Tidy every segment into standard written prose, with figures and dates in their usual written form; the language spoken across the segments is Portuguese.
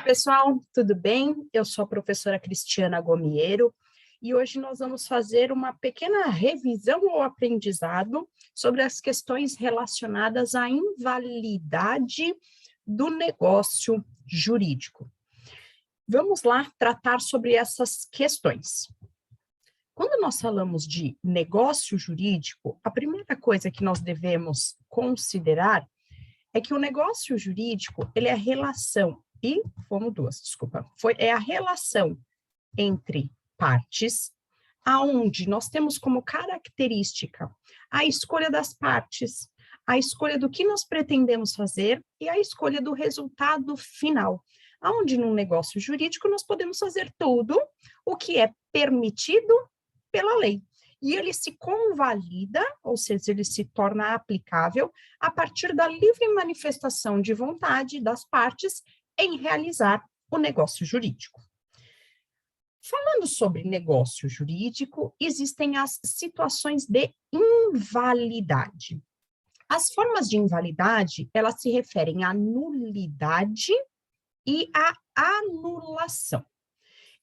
Pessoal, tudo bem? Eu sou a professora Cristiana Gomiero e hoje nós vamos fazer uma pequena revisão ou aprendizado sobre as questões relacionadas à invalidade do negócio jurídico. Vamos lá tratar sobre essas questões. Quando nós falamos de negócio jurídico, a primeira coisa que nós devemos considerar é que o negócio jurídico, ele é a relação, é a relação entre partes, aonde nós temos como característica a escolha das partes, a escolha do que nós pretendemos fazer e a escolha do resultado final, aonde num negócio jurídico nós podemos fazer tudo o que é permitido pela lei. E ele se convalida, ou seja, ele se torna aplicável a partir da livre manifestação de vontade das partes em realizar o negócio jurídico. Falando sobre negócio jurídico, existem as situações de invalidade. As formas de invalidade, elas se referem à nulidade e à anulação.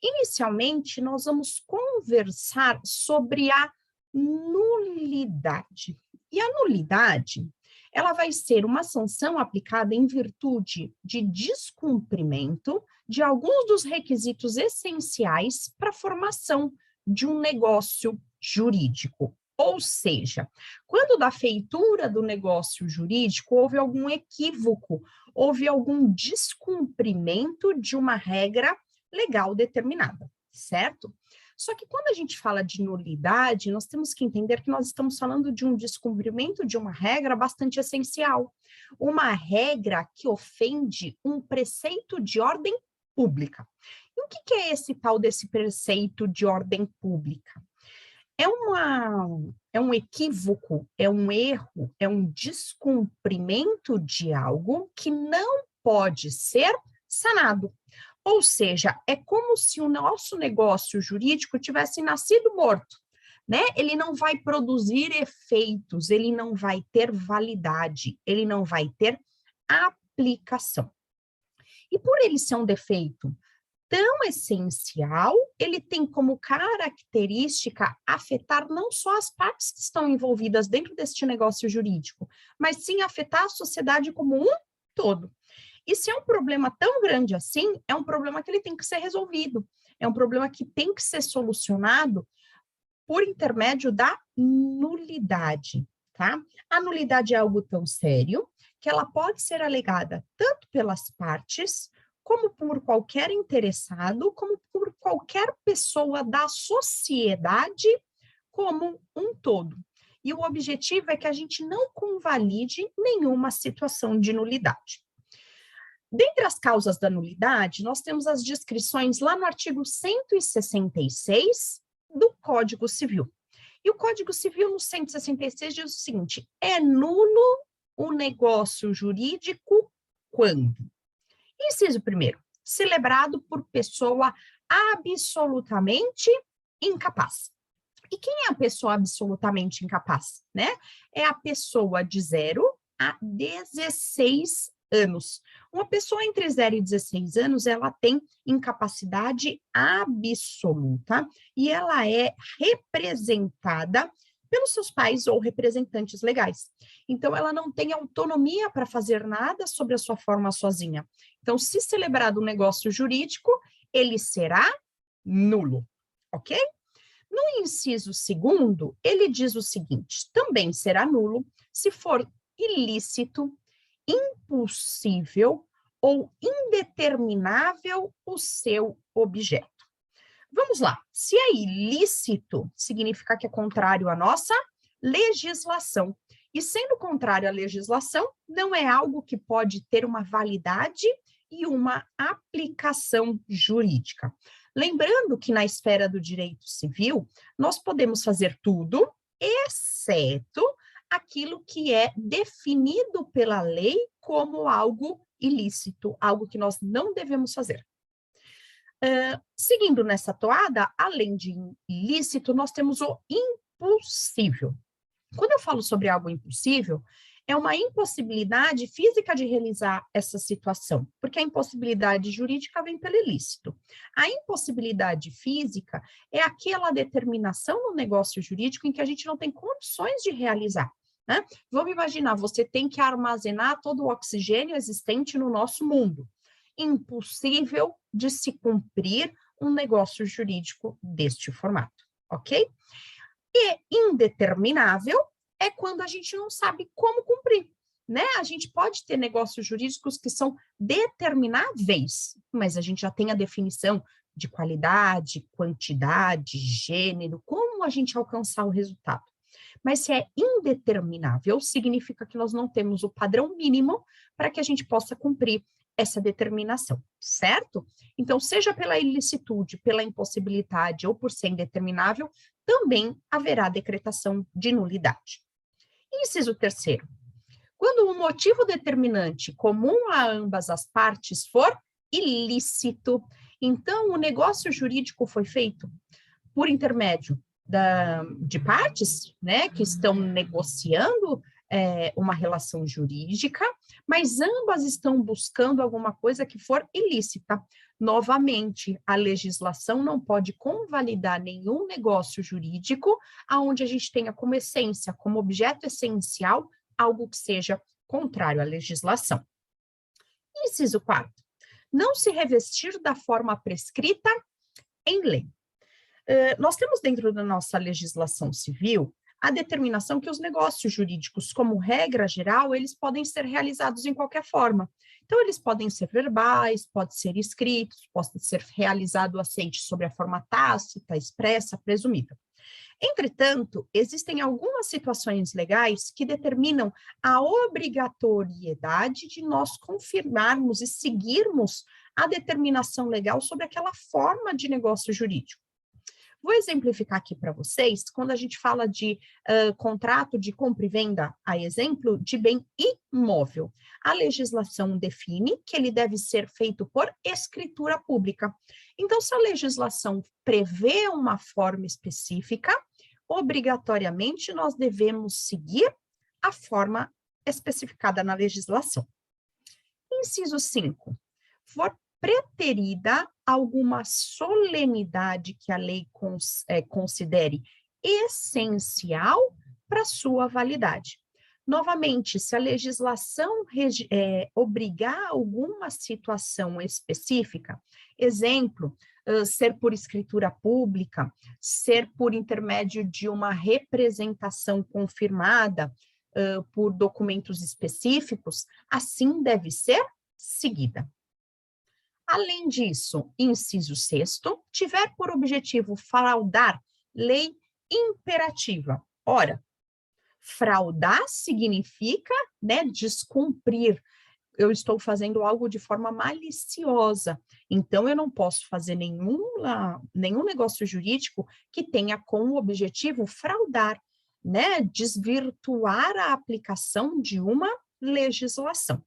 Inicialmente, nós vamos conversar sobre a nulidade. E a nulidade, ela vai ser uma sanção aplicada em virtude de descumprimento de alguns dos requisitos essenciais para a formação de um negócio jurídico. Ou seja, quando da feitura do negócio jurídico houve algum equívoco, houve algum descumprimento de uma regra legal determinada, certo? Só que quando a gente fala de nulidade, nós temos que entender que nós estamos falando de um descumprimento de uma regra bastante essencial, uma regra que ofende um preceito de ordem pública. E o que é esse tal desse preceito de ordem pública? É um equívoco, é um erro, é um descumprimento de algo que não pode ser sanado. Ou seja, é como se o nosso negócio jurídico tivesse nascido morto, né? Ele não vai produzir efeitos, ele não vai ter validade, ele não vai ter aplicação. E por ele ser um defeito tão essencial, ele tem como característica afetar não só as partes que estão envolvidas dentro deste negócio jurídico, mas sim afetar a sociedade como um todo. E se é um problema tão grande assim, é um problema que ele tem que ser resolvido, é um problema que tem que ser solucionado por intermédio da nulidade, tá? A nulidade é algo tão sério que ela pode ser alegada tanto pelas partes, como por qualquer interessado, como por qualquer pessoa da sociedade como um todo. E o objetivo é que a gente não convalide nenhuma situação de nulidade. Dentre as causas da nulidade, nós temos as descrições lá no artigo 166 do Código Civil. E o Código Civil, no 166, diz o seguinte: é nulo o negócio jurídico quando? Inciso primeiro, celebrado por pessoa absolutamente incapaz. E quem é a pessoa absolutamente incapaz, né? É a pessoa de 0 a 16 anos. Uma pessoa entre 0 e 16 anos, ela tem incapacidade absoluta e ela é representada pelos seus pais ou representantes legais. Então, ela não tem autonomia para fazer nada sobre a sua forma sozinha. Então, se celebrado um negócio jurídico, ele será nulo, ok? No inciso segundo, ele diz o seguinte: também será nulo se for ilícito, impossível ou indeterminável o seu objeto. Vamos lá. Se é ilícito, significa que é contrário à nossa legislação. E sendo contrário à legislação, não é algo que pode ter uma validade e uma aplicação jurídica. Lembrando que na esfera do direito civil, nós podemos fazer tudo, exceto aquilo que é definido pela lei como algo ilícito, algo que nós não devemos fazer. Seguindo nessa toada, além de ilícito, nós temos o impossível. Quando eu falo sobre algo impossível, é uma impossibilidade física de realizar essa situação, porque a impossibilidade jurídica vem pelo ilícito. A impossibilidade física é aquela determinação no negócio jurídico em que a gente não tem condições de realizar, né? Vamos imaginar, você tem que armazenar todo o oxigênio existente no nosso mundo. Impossível de se cumprir um negócio jurídico deste formato, ok? E indeterminável é quando a gente não sabe como cumprir, né? A gente pode ter negócios jurídicos que são determináveis, mas a gente já tem a definição de qualidade, quantidade, gênero, como a gente alcançar o resultado. Mas se é indeterminável, significa que nós não temos o padrão mínimo para que a gente possa cumprir essa determinação, certo? Então, seja pela ilicitude, pela impossibilidade ou por ser indeterminável, também haverá decretação de nulidade. Inciso terceiro, quando o motivo determinante comum a ambas as partes for ilícito, então o negócio jurídico foi feito por intermédio de partes, né, que estão negociando uma relação jurídica, mas ambas estão buscando alguma coisa que for ilícita. Novamente, a legislação não pode convalidar nenhum negócio jurídico aonde a gente tenha como essência, como objeto essencial, algo que seja contrário à legislação. Inciso 4. Não se revestir da forma prescrita em lei. Nós temos dentro da nossa legislação civil a determinação que os negócios jurídicos, como regra geral, eles podem ser realizados em qualquer forma. Então, eles podem ser verbais, podem ser escritos, podem ser realizado aceite sobre a forma tácita, expressa, presumida. Entretanto, existem algumas situações legais que determinam a obrigatoriedade de nós confirmarmos e seguirmos a determinação legal sobre aquela forma de negócio jurídico. Vou exemplificar aqui para vocês, quando a gente fala de contrato de compra e venda, a exemplo de bem imóvel. A legislação define que ele deve ser feito por escritura pública. Então, se a legislação prevê uma forma específica, obrigatoriamente nós devemos seguir a forma especificada na legislação. Inciso 5. For preterida alguma solenidade que a lei considere essencial para sua validade. Novamente, se a legislação obrigar alguma situação específica, exemplo, ser por escritura pública, ser por intermédio de uma representação confirmada por documentos específicos, assim deve ser seguida. Além disso, inciso 6º, tiver por objetivo fraudar lei imperativa. Ora, fraudar significa, né, descumprir. Eu estou fazendo algo de forma maliciosa, então eu não posso fazer nenhum negócio jurídico que tenha como objetivo fraudar, né, desvirtuar a aplicação de uma legislação.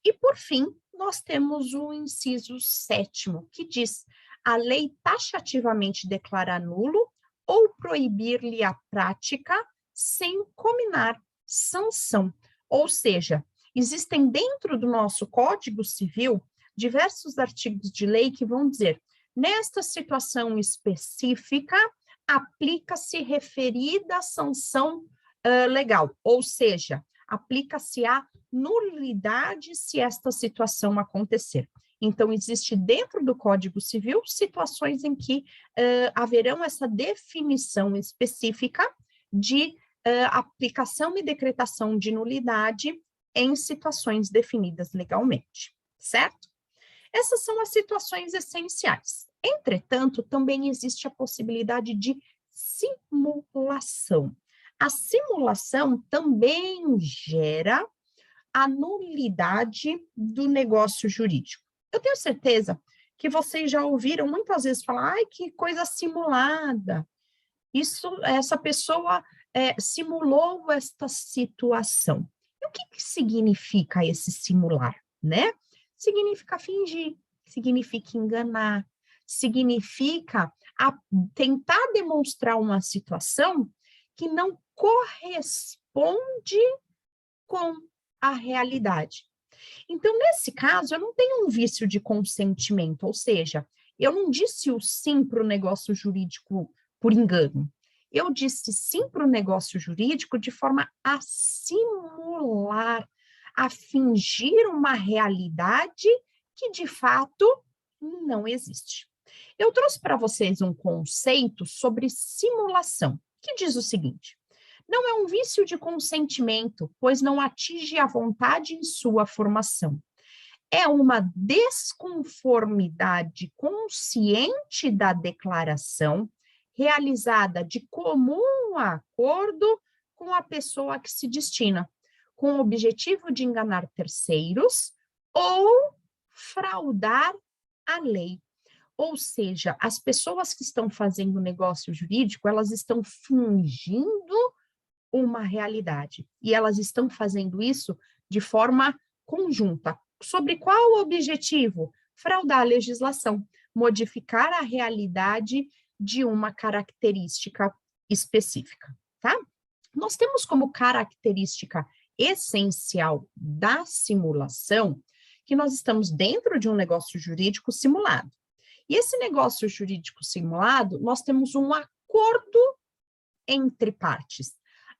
E, por fim, nós temos o inciso 7º, que diz: a lei taxativamente declarar nulo ou proibir-lhe a prática sem cominar sanção. Ou seja, existem dentro do nosso Código Civil diversos artigos de lei que vão dizer: nesta situação específica, aplica-se referida sanção legal, ou seja, aplica-se a nulidade se esta situação acontecer. Então, existe dentro do Código Civil situações em que haverão essa definição específica de aplicação e decretação de nulidade em situações definidas legalmente, certo? Essas são as situações essenciais. Entretanto, também existe a possibilidade de simulação. A simulação também gera a nulidade do negócio jurídico. Eu tenho certeza que vocês já ouviram muitas vezes falar: ai, que coisa simulada. Essa pessoa simulou esta situação. E o que significa esse simular, né? Significa fingir, significa enganar, significa tentar demonstrar uma situação que não corresponde com a realidade. Então, nesse caso, eu não tenho um vício de consentimento, ou seja, eu não disse o sim para o negócio jurídico por engano. Eu disse sim para o negócio jurídico de forma a simular, a fingir uma realidade que, de fato, não existe. Eu trouxe para vocês um conceito sobre simulação, que diz o seguinte: não é um vício de consentimento, pois não atinge a vontade em sua formação. É uma desconformidade consciente da declaração, realizada de comum acordo com a pessoa que se destina, com o objetivo de enganar terceiros ou fraudar a lei. Ou seja, as pessoas que estão fazendo negócio jurídico, elas estão fingindo uma realidade. E elas estão fazendo isso de forma conjunta. Sobre qual objetivo? Fraudar a legislação, modificar a realidade de uma característica específica, tá? Nós temos como característica essencial da simulação que nós estamos dentro de um negócio jurídico simulado. E esse negócio jurídico simulado, nós temos um acordo entre partes,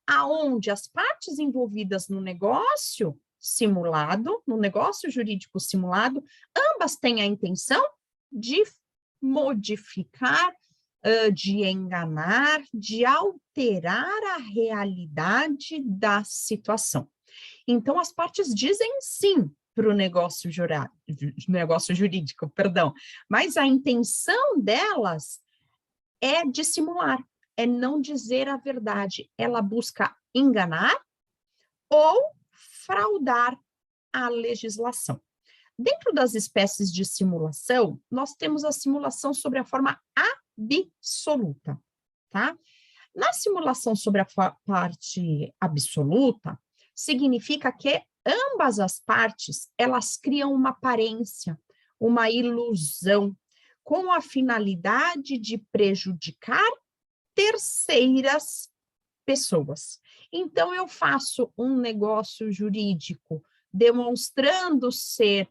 aonde as partes envolvidas no negócio simulado, no negócio jurídico simulado, ambas têm a intenção de modificar, de enganar, de alterar a realidade da situação. Então, as partes dizem sim para o negócio jurídico, perdão, mas a intenção delas é dissimular, é não dizer a verdade. Ela busca enganar ou fraudar a legislação. Dentro das espécies de simulação, nós temos a simulação sobre a forma absoluta, tá? Na simulação sobre a parte absoluta, significa que ambas as partes, elas criam uma aparência, uma ilusão, com a finalidade de prejudicar terceiras pessoas. Então, eu faço um negócio jurídico demonstrando ser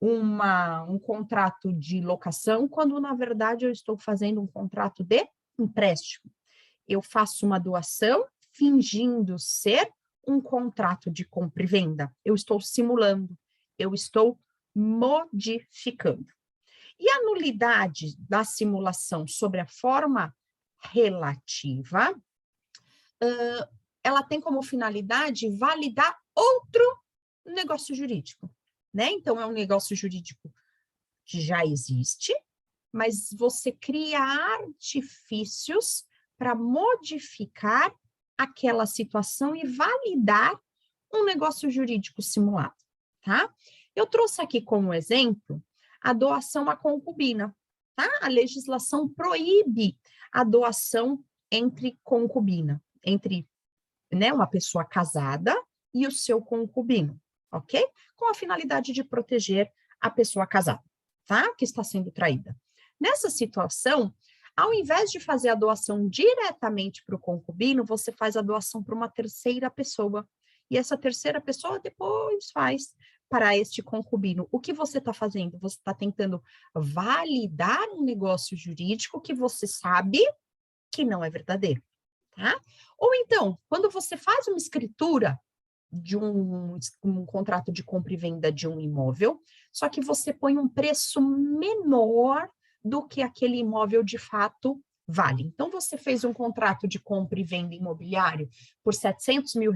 um contrato de locação, quando, na verdade, eu estou fazendo um contrato de empréstimo. Eu faço uma doação fingindo ser um contrato de compra e venda. Eu estou simulando, eu estou modificando. E a nulidade da simulação sobre a forma relativa, ela tem como finalidade validar outro negócio jurídico, né? Então, é um negócio jurídico que já existe, mas você cria artifícios para modificar aquela situação e validar um negócio jurídico simulado, tá? Eu trouxe aqui como exemplo a doação à concubina, tá? A legislação proíbe a doação entre concubina, entre, né, uma pessoa casada e o seu concubino, ok? Com a finalidade de proteger a pessoa casada, tá? Que está sendo traída. Nessa situação, ao invés de fazer a doação diretamente para o concubino, você faz a doação para uma terceira pessoa. E essa terceira pessoa depois faz para este concubino. O que você está fazendo? Você está tentando validar um negócio jurídico que você sabe que não é verdadeiro, tá? Ou então, quando você faz uma escritura de um contrato de compra e venda de um imóvel, só que você põe um preço menor do que aquele imóvel de fato vale. Então, você fez um contrato de compra e venda imobiliário por R$700 mil,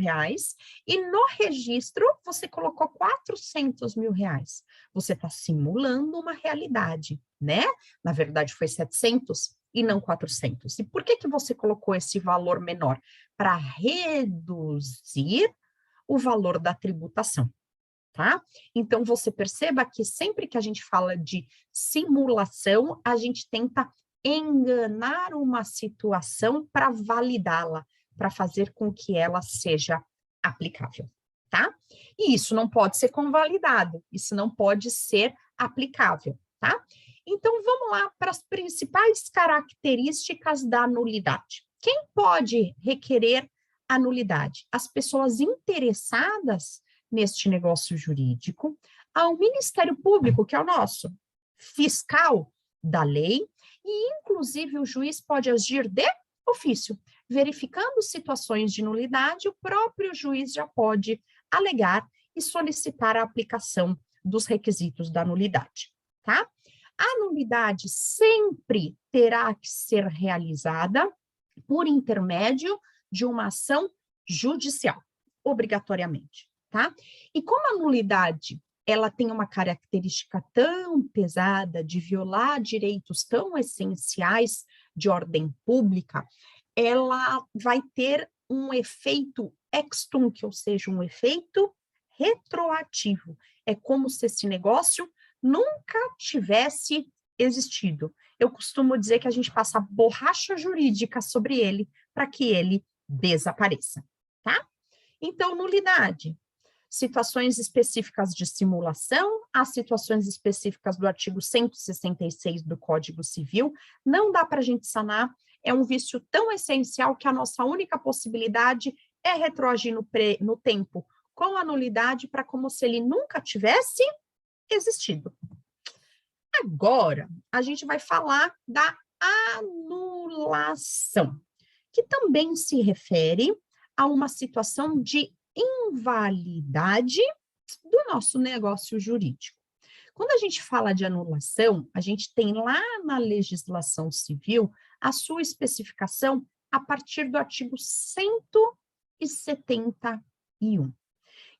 e no registro você colocou R$400 mil. Você está simulando uma realidade, né? Na verdade, foi 700 e não 400. E por que que você colocou esse valor menor? Para reduzir o valor da tributação, tá? Então, você perceba que sempre que a gente fala de simulação, a gente tenta enganar uma situação para validá-la, para fazer com que ela seja aplicável, tá? E isso não pode ser convalidado, isso não pode ser aplicável, tá? Então, vamos lá para as principais características da nulidade. Quem pode requerer a nulidade às pessoas interessadas neste negócio jurídico, ao Ministério Público, que é o nosso fiscal da lei, e inclusive o juiz pode agir de ofício. Verificando situações de nulidade, o próprio juiz já pode alegar e solicitar a aplicação dos requisitos da nulidade, tá? A nulidade sempre terá que ser realizada por intermédio de uma ação judicial, obrigatoriamente, tá? E como a nulidade, ela tem uma característica tão pesada de violar direitos tão essenciais de ordem pública, ela vai ter um efeito ex tunc, ou seja, um efeito retroativo. É como se esse negócio nunca tivesse existido. Eu costumo dizer que a gente passa borracha jurídica sobre ele para que ele desapareça, tá? Então, nulidade. Situações específicas de simulação, as situações específicas do artigo 166 do Código Civil, não dá para a gente sanar, é um vício tão essencial que a nossa única possibilidade é retroagir no tempo com a nulidade para como se ele nunca tivesse existido. Agora, a gente vai falar da anulação, que também se refere a uma situação de invalidade do nosso negócio jurídico. Quando a gente fala de anulação, a gente tem lá na legislação civil a sua especificação a partir do artigo 171.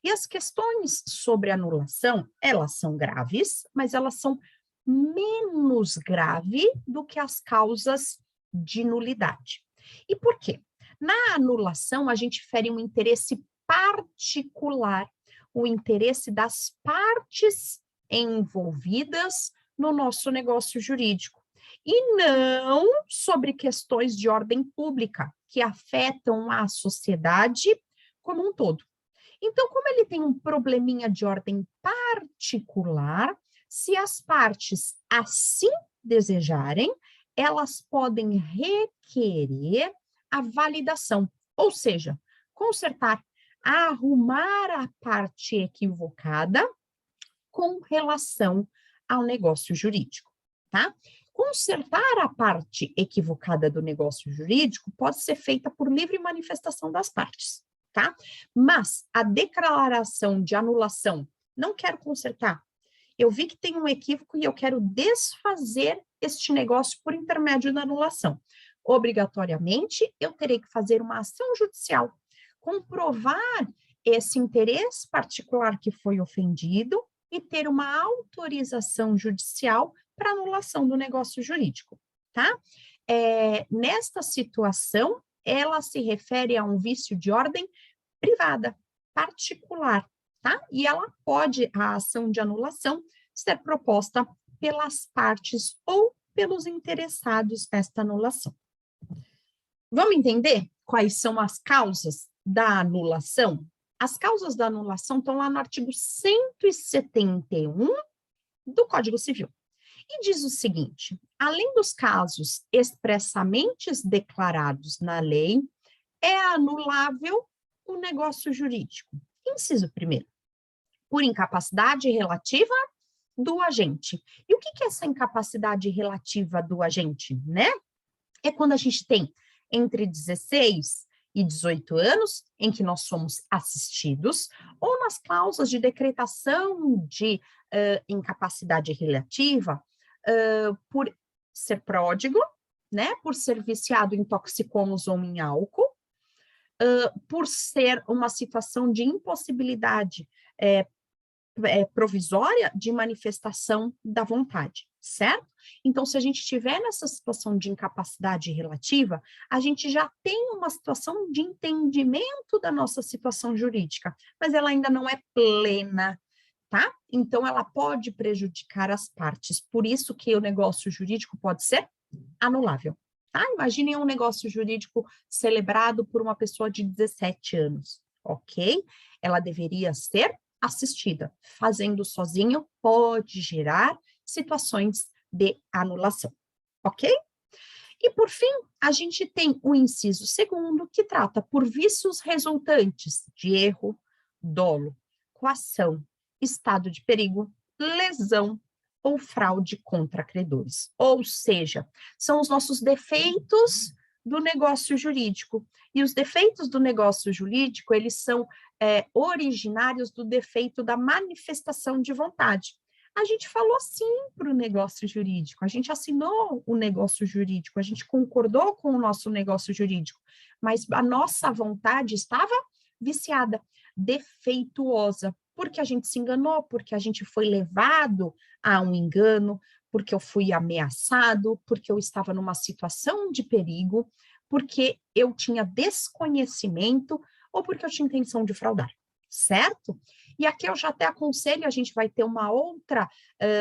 E as questões sobre anulação, elas são graves, mas elas são menos graves do que as causas de nulidade. E por quê? Na anulação, a gente fere um interesse particular, o interesse das partes envolvidas no nosso negócio jurídico, e não sobre questões de ordem pública, que afetam a sociedade como um todo. Então, como ele tem um probleminha de ordem particular, se as partes assim desejarem, elas podem requerer a validação, ou seja, consertar, arrumar a parte equivocada com relação ao negócio jurídico, tá? Consertar a parte equivocada do negócio jurídico pode ser feita por livre manifestação das partes, tá? Mas a declaração de anulação, não quero consertar, eu vi que tem um equívoco e eu quero desfazer este negócio por intermédio da anulação. Obrigatoriamente, eu terei que fazer uma ação judicial, comprovar esse interesse particular que foi ofendido e ter uma autorização judicial para anulação do negócio jurídico, tá? Nesta situação, ela se refere a um vício de ordem privada, particular, tá? E ela pode, a ação de anulação, ser proposta pelas partes ou pelos interessados nesta anulação. Vamos entender quais são as causas da anulação? As causas da anulação estão lá no artigo 171 do Código Civil. E diz o seguinte: além dos casos expressamente declarados na lei, é anulável o negócio jurídico. Inciso 1º, por incapacidade relativa do agente. E o que é essa incapacidade relativa do agente, né? É quando a gente tem entre 16 e 18 anos, em que nós somos assistidos, ou nas cláusulas de decretação de incapacidade relativa, por ser pródigo, né, por ser viciado em toxicomos ou em álcool, por ser uma situação de impossibilidade provisória de manifestação da vontade, certo? Então, se a gente estiver nessa situação de incapacidade relativa, a gente já tem uma situação de entendimento da nossa situação jurídica, mas ela ainda não é plena, tá? Então, ela pode prejudicar as partes, por isso que o negócio jurídico pode ser anulável, tá? Imaginem um negócio jurídico celebrado por uma pessoa de 17 anos, ok? Ela deveria ser assistida. Fazendo sozinho pode gerar situações de anulação, ok? E, por fim, a gente tem o inciso segundo, que trata por vícios resultantes de erro, dolo, coação, estado de perigo, lesão ou fraude contra credores. Ou seja, são os nossos defeitos do negócio jurídico. E os defeitos do negócio jurídico, eles são originários do defeito da manifestação de vontade. A gente falou sim para o negócio jurídico, a gente assinou o negócio jurídico, a gente concordou com o nosso negócio jurídico, mas a nossa vontade estava viciada, defeituosa, porque a gente se enganou, porque a gente foi levado a um engano, porque eu fui ameaçado, porque eu estava numa situação de perigo, porque eu tinha desconhecimento ou porque eu tinha intenção de fraudar, certo? E aqui eu já até aconselho, a gente vai ter uma outra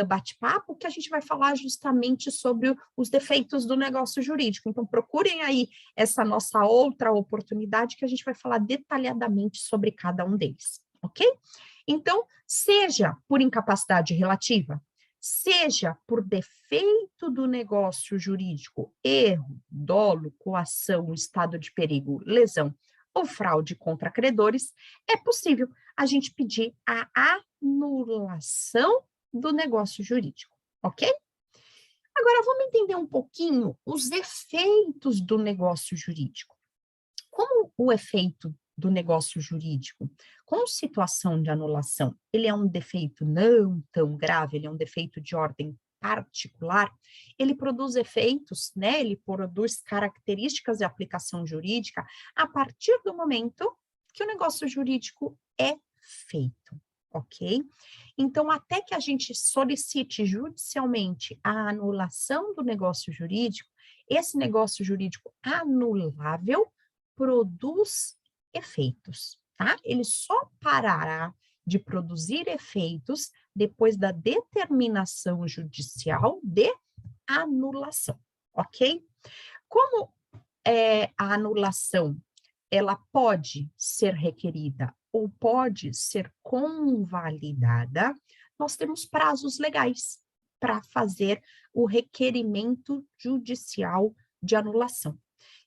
bate-papo, que a gente vai falar justamente sobre os defeitos do negócio jurídico. Então, procurem aí essa nossa outra oportunidade, que a gente vai falar detalhadamente sobre cada um deles, ok? Então, seja por incapacidade relativa, seja por defeito do negócio jurídico, erro, dolo, coação, estado de perigo, lesão ou fraude contra credores, é possível a gente pedir a anulação do negócio jurídico, ok? Agora, vamos entender um pouquinho os efeitos do negócio jurídico. Como o efeito do negócio jurídico, com situação de anulação, ele é um defeito não tão grave, ele é um defeito de ordem particular, ele produz efeitos, né? Ele produz características de aplicação jurídica a partir do momento que o negócio jurídico é feito, ok? Então, até que a gente solicite judicialmente a anulação do negócio jurídico, esse negócio jurídico anulável produz efeitos, tá? Ele só parará de produzir efeitos depois da determinação judicial de anulação, ok? Como a anulação, ela pode ser requerida ou pode ser convalidada, nós temos prazos legais para fazer o requerimento judicial de anulação.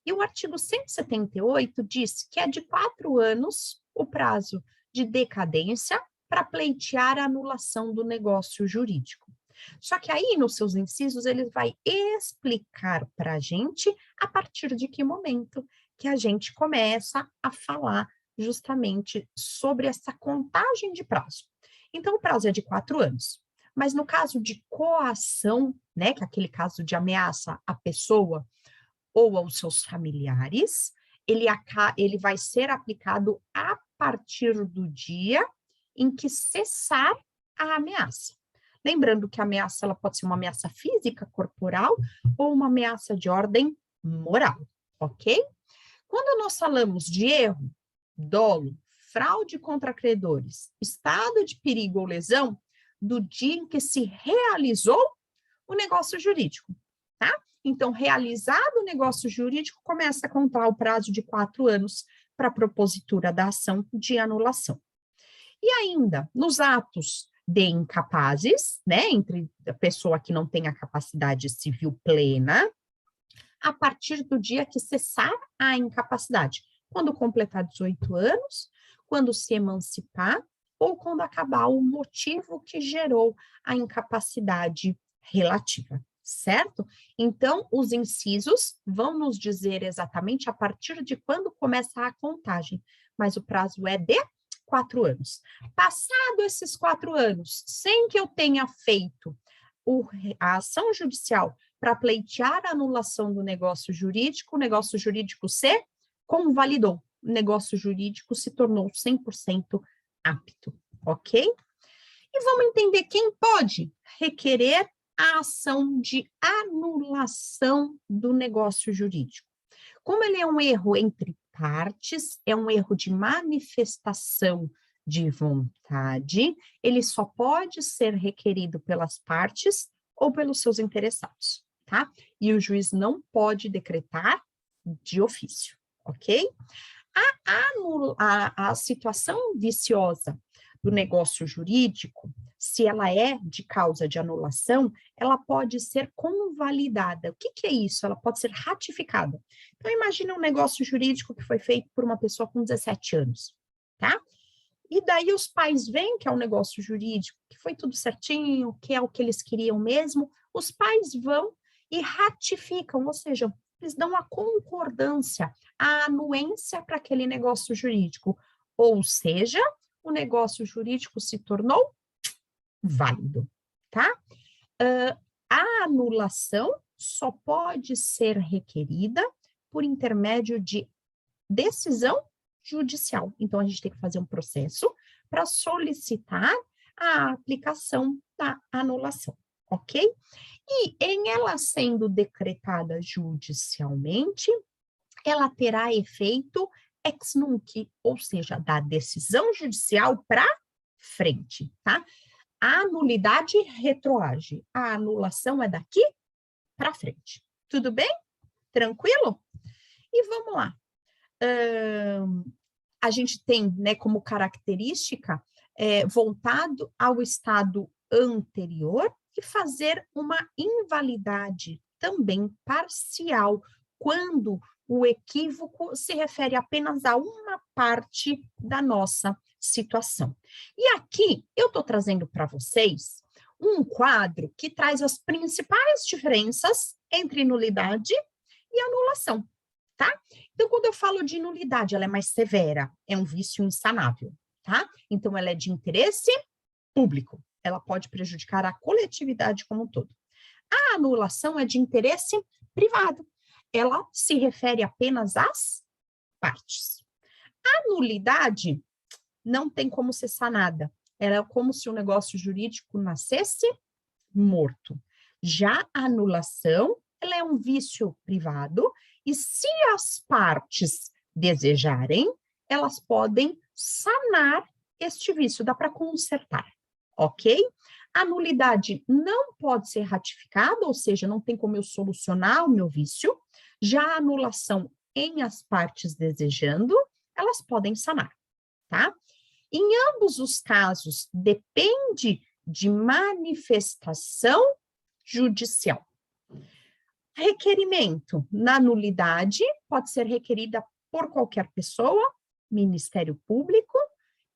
E o artigo 178 diz que é de 4 anos o prazo de decadência para pleitear a anulação do negócio jurídico. Só que aí, nos seus incisos, ele vai explicar para a gente a partir de que momento que a gente começa a falar justamente sobre essa contagem de prazo. Então, o prazo é de 4 anos. Mas no caso de coação, né, que é aquele caso de ameaça à pessoa ou aos seus familiares, ele vai ser aplicado a partir do dia em que cessar a ameaça. Lembrando que a ameaça ela pode ser uma ameaça física, corporal, ou uma ameaça de ordem moral, ok? Quando nós falamos de erro, dolo, fraude contra credores, estado de perigo ou lesão, do dia em que se realizou o negócio jurídico, tá? Então, realizado o negócio jurídico, começa a contar o prazo de 4 anos para a propositura da ação de anulação. E ainda, nos atos de incapazes, né, entre a pessoa que não tem a capacidade civil plena, a partir do dia que cessar a incapacidade, quando completar 18 anos, quando se emancipar, ou quando acabar o motivo que gerou a incapacidade relativa, certo? Então, os incisos vão nos dizer exatamente a partir de quando começa a contagem, mas o prazo é de 4 anos. Passado esses 4 anos, sem que eu tenha feito a ação judicial para pleitear a anulação do negócio jurídico, o negócio jurídico se convalidou, o negócio jurídico se tornou 100% apto, ok? E vamos entender quem pode requerer a ação de anulação do negócio jurídico. Como ele é um erro entre partes, é um erro de manifestação de vontade, ele só pode ser requerido pelas partes ou pelos seus interessados, tá? E o juiz não pode decretar de ofício, ok? A situação viciosa do negócio jurídico, se ela é de causa de anulação, ela pode ser convalidada. O que é isso? Ela pode ser ratificada. Então, imagina um negócio jurídico que foi feito por uma pessoa com 17 anos, tá? E daí os pais veem que é um negócio jurídico, que foi tudo certinho, que é o que eles queriam mesmo, os pais vão e ratificam, ou seja, eles dão a concordância, a anuência para aquele negócio jurídico. Ou seja, o negócio jurídico se tornou válido, tá? A anulação só pode ser requerida por intermédio de decisão judicial. Então, a gente tem que fazer um processo para solicitar a aplicação da anulação, ok? E em ela sendo decretada judicialmente, ela terá efeito ex nunc, ou seja, da decisão judicial para frente, tá? A nulidade retroage, a anulação é daqui para frente. Tudo bem? Tranquilo? E vamos lá. A gente tem, né, como característica voltado ao estado anterior e fazer uma invalidade também parcial, quando o equívoco se refere apenas a uma parte da nossa situação. E aqui eu estou trazendo para vocês um quadro que traz as principais diferenças entre nulidade e anulação, tá? Então, quando eu falo de nulidade, ela é mais severa, é um vício insanável, tá? Então, ela é de interesse público, ela pode prejudicar a coletividade como um todo. A anulação é de interesse privado, ela se refere apenas às partes. A nulidade não tem como ser sanada, ela é como se o negócio jurídico nascesse morto. Já a anulação, ela é um vício privado, e se as partes desejarem, elas podem sanar este vício, dá para consertar, ok? A nulidade não pode ser ratificada, ou seja, não tem como eu solucionar o meu vício. Já a anulação, em as partes desejando, elas podem sanar, tá? Em ambos os casos, depende de manifestação judicial. Requerimento na nulidade pode ser requerida por qualquer pessoa, Ministério Público,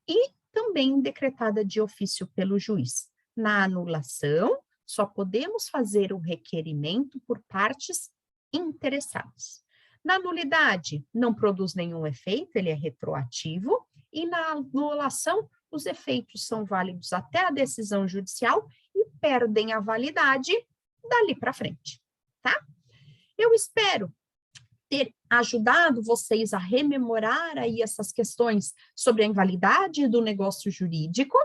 e também decretada de ofício pelo juiz. Na anulação, só podemos fazer o requerimento por partes interessadas. Na nulidade, não produz nenhum efeito, ele é retroativo, e na anulação, os efeitos são válidos até a decisão judicial e perdem a validade dali para frente, tá? Eu espero ter ajudado vocês a rememorar aí essas questões sobre a invalidade do negócio jurídico.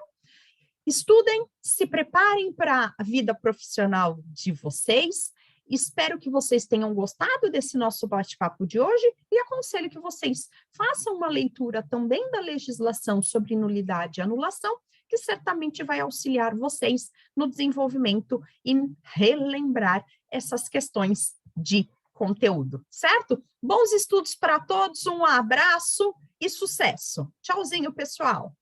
Estudem, se preparem para a vida profissional de vocês. Espero que vocês tenham gostado desse nosso bate-papo de hoje e aconselho que vocês façam uma leitura também da legislação sobre nulidade e anulação, que certamente vai auxiliar vocês no desenvolvimento e relembrar essas questões de conteúdo, certo? Bons estudos para todos, um abraço e sucesso. Tchauzinho, pessoal!